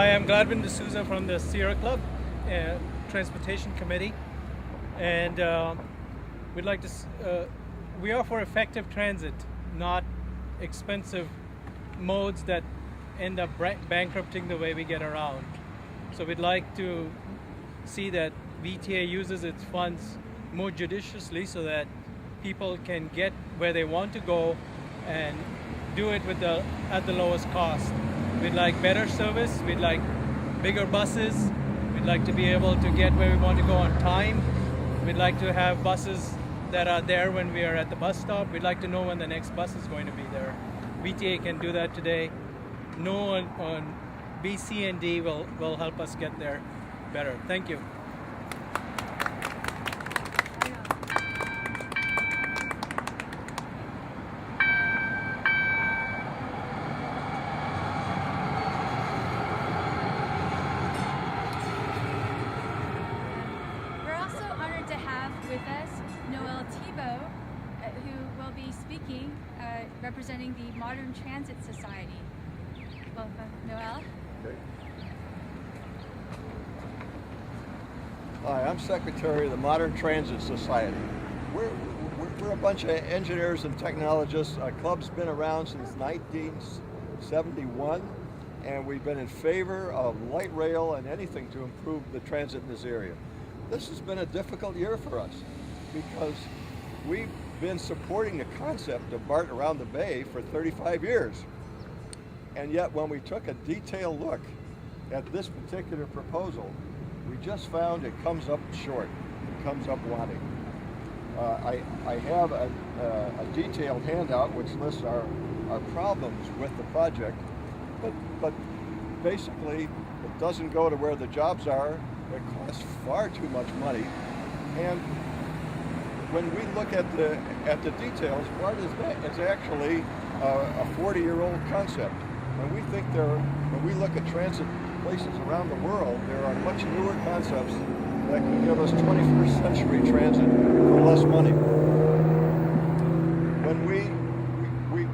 Hi, I'm Gladwin D'Souza from the Sierra Club Transportation Committee, and we'd like to. We are for effective transit, not expensive modes that end up bankrupting the way we get around. So we'd like to see that VTA uses its funds more judiciously so that people can get where they want to go and do it at the lowest cost. We'd like better service, we'd like bigger buses, we'd like to be able to get where we want to go on time, we'd like to have buses that are there when we are at the bus stop, we'd like to know when the next bus is going to be there. VTA can do that today. No on B, C, and D will help us get there better. Thank you. Representing the Modern Transit Society. Welcome, Noel. Okay. Hi, I'm Secretary of the Modern Transit Society. We're a bunch of engineers and technologists. Our club's been around since 1971, and we've been in favor of light rail and anything to improve the transit in this area. This has been a difficult year for us because we've been supporting the concept of BART around the bay for 35 years. And yet when we took a detailed look at this particular proposal, we just found it comes up short, it comes up wanting. I have a detailed handout which lists our problems with the project, but basically it doesn't go to where the jobs are, it costs far too much money, and when we look at the details, BART is actually a 40-year-old concept. And we think when we look at transit places around the world, there are much newer concepts that can give us 21st century transit for less money. When we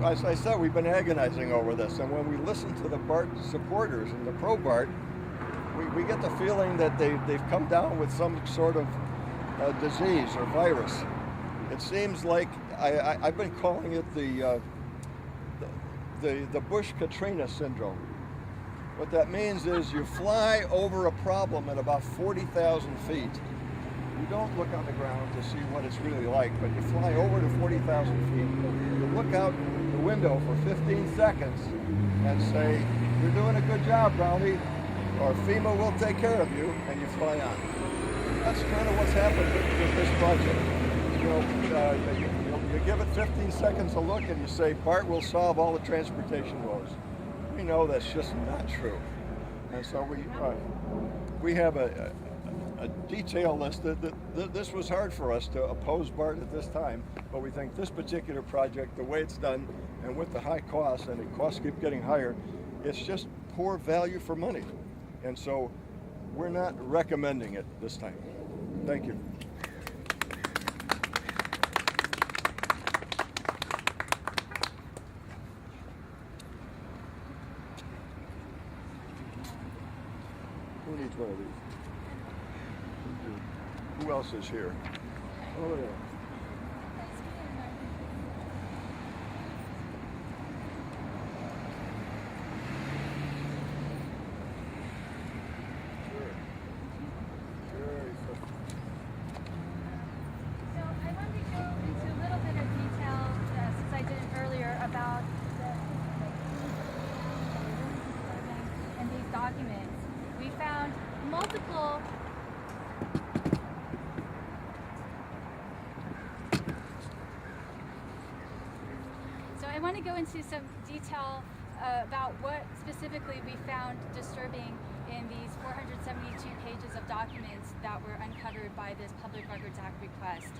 as I said, we've been agonizing over this, and when we listen to the BART supporters and the pro-BART, we get the feeling that they've come down with some sort of disease or virus. It seems like I've been calling it the Bush-Katrina syndrome. What that means is you fly over a problem at about 40,000 feet. You don't look on the ground to see what it's really like, but you fly over to 40,000 feet. You look out the window for 15 seconds and say, "You're doing a good job, Brownie," or "FEMA will take care of you," and you fly on. That's kind of what's happened with this project. You give it 15 seconds a look and you say, BART will solve all the transportation woes. We know that's just not true. And so we have a detailed list. This was hard for us to oppose BART at this time, but we think this particular project, the way it's done, and with the high costs, and the costs keep getting higher, it's just poor value for money. And so we're not recommending it this time. Thank you. Who needs one of these? Who else is here? Oh, yeah. Documents. We found multiple So I want to go into some detail about what specifically we found disturbing in these 472 pages of documents that were uncovered by this Public Records Act request.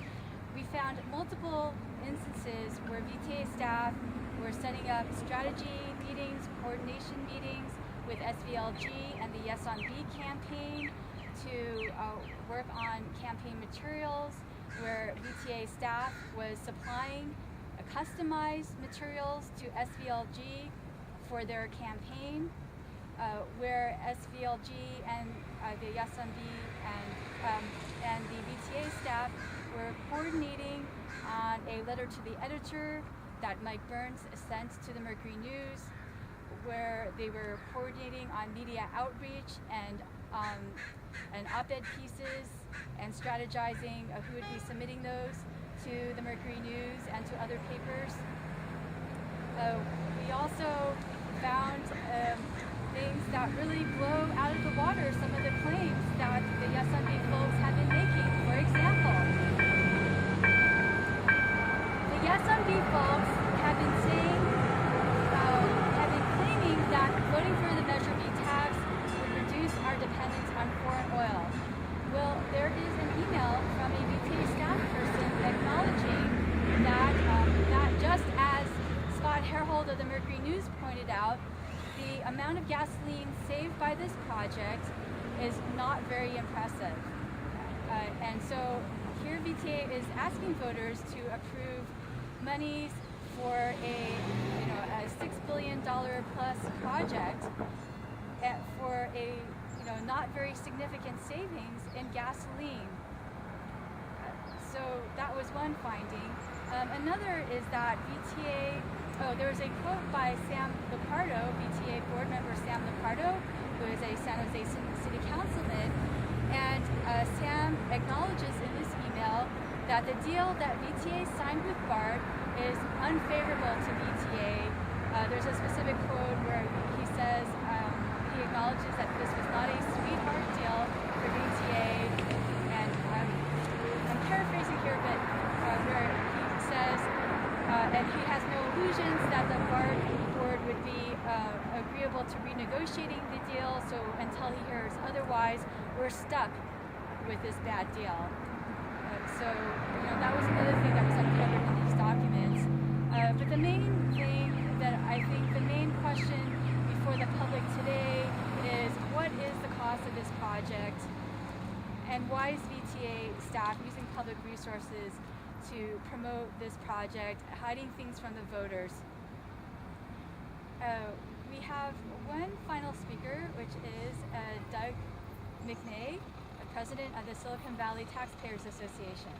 We found multiple instances where VTA staff were setting up strategy meetings, coordination meetings with SVLG and the Yes on B campaign to work on campaign materials, where VTA staff was supplying customized materials to SVLG for their campaign. where SVLG and the SMB and the VTA staff were coordinating on a letter to the editor that Mike Burns sent to the Mercury News, where they were coordinating on media outreach and op-ed pieces and strategizing who would be submitting those to the Mercury News and to other papers. We also found things that really blow out of the water some of the claims that the SMB folks have been making. For example, the SMB folks have been saying, have been claiming that voting for the Measure B tax would reduce our dependence on foreign oil. Well, there is an email from a VTA staff person acknowledging that, that just as Scott Herhold of the Mercury News pointed out, the amount of gasoline saved by this project is not very impressive. And so here VTA is asking voters to approve monies for a $6 billion plus project for a not very significant savings in gasoline. So that was one finding. Another is that VTA, there was a quote by Sam Lucardo, VTA board member Sam Lucardo, who is a San Jose City Councilman, and Sam acknowledges in this email that the deal that VTA signed with BART is unfavorable to VTA. There's a specific quote where he says, he acknowledges that this was not a sweetheart deal for VTA, and I'm paraphrasing here, but where he says, and he has no illusions that the BART board would be agreeable to renegotiating the deal, so until he hears otherwise, we're stuck with this bad deal. So that was another thing that was uncovered in these documents. But the main thing that I think, the main question before the public today is, what is the cost of this project, and why is VTA staff using public resources to promote this project, hiding things from the voters? We have one final speaker, which is Doug McNay, president of the Silicon Valley Taxpayers Association.